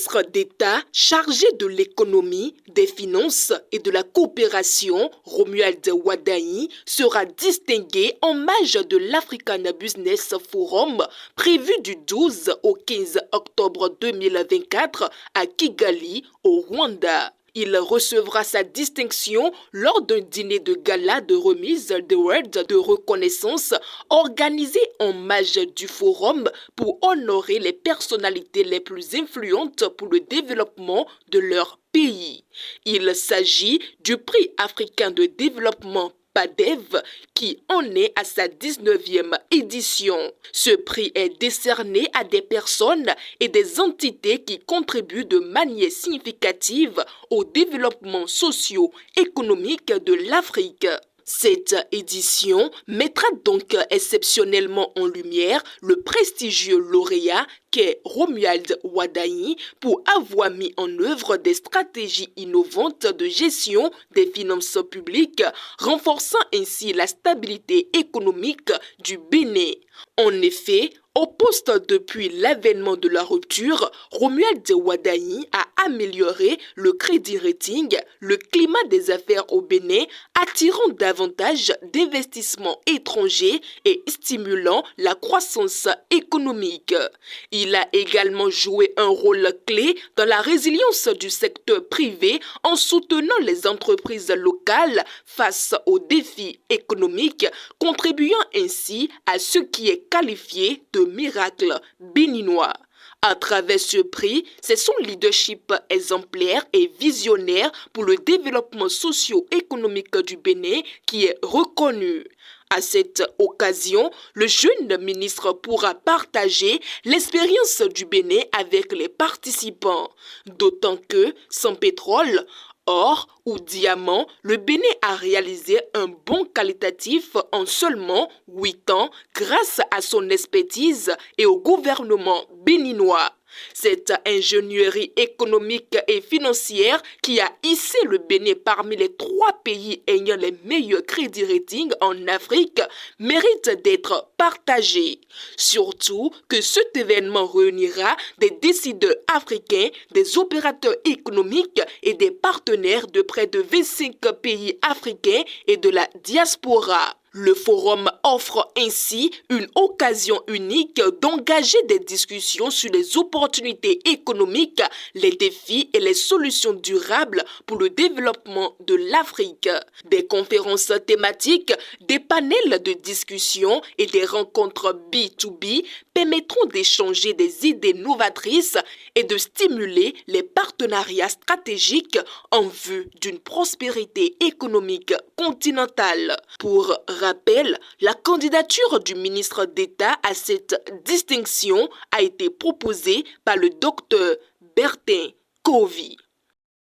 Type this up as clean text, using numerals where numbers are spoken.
ministre d'État chargé de l'économie, des finances et de la coopération, Romuald Wadani, sera distingué en marge de l'African Business Forum prévu du 12 au 15 octobre 2024 à Kigali, au Rwanda. Il recevra sa distinction lors d'un dîner de gala de remise d'awards de reconnaissance organisé en marge du forum pour honorer les personnalités les plus influentes pour le développement de leur pays. Il s'agit du prix africain de développement PADEV qui en est à sa 19e édition. Ce prix est décerné à des personnes et des entités qui contribuent de manière significative au développement socio-économique de l'Afrique. Cette édition mettra donc exceptionnellement en lumière le prestigieux lauréat qu'est Romuald Wadani pour avoir mis en œuvre des stratégies innovantes de gestion des finances publiques, renforçant ainsi la stabilité économique du Bénin. En effet, au poste depuis l'avènement de la rupture, Romuald Wadani a amélioré le crédit rating, le climat des affaires au Bénin, attirant davantage d'investissements étrangers et stimulant la croissance économique. Il a également joué un rôle clé dans la résilience du secteur privé en soutenant les entreprises locales face aux défis économiques, contribuant ainsi à ce qui est qualifié de miracle béninois. À travers ce prix, c'est son leadership exemplaire et visionnaire pour le développement socio-économique du Bénin qui est reconnu. À cette occasion, le jeune ministre pourra partager l'expérience du Bénin avec les participants, d'autant que, sans pétrole, or ou diamant, le Bénin a réalisé un bond qualitatif en seulement 8 ans grâce à son expertise et au gouvernement béninois. Cette ingénierie économique et financière qui a hissé le Bénin parmi les 3 pays ayant les meilleurs crédits ratings en Afrique mérite d'être partagée. Surtout que cet événement réunira des décideurs africains, des opérateurs économiques et des partenaires de près de 25 pays africains et de la diaspora. Le forum offre ainsi une occasion unique d'engager des discussions sur les opportunités économiques, les défis et les solutions durables pour le développement de l'Afrique. Des conférences thématiques, des panels de discussion et des rencontres B2B permettront d'échanger des idées novatrices et de stimuler les partenariats stratégiques en vue d'une prospérité économique continentale. Pour rappel, la candidature du ministre d'État à cette distinction a été proposée par le docteur Bertin Covey.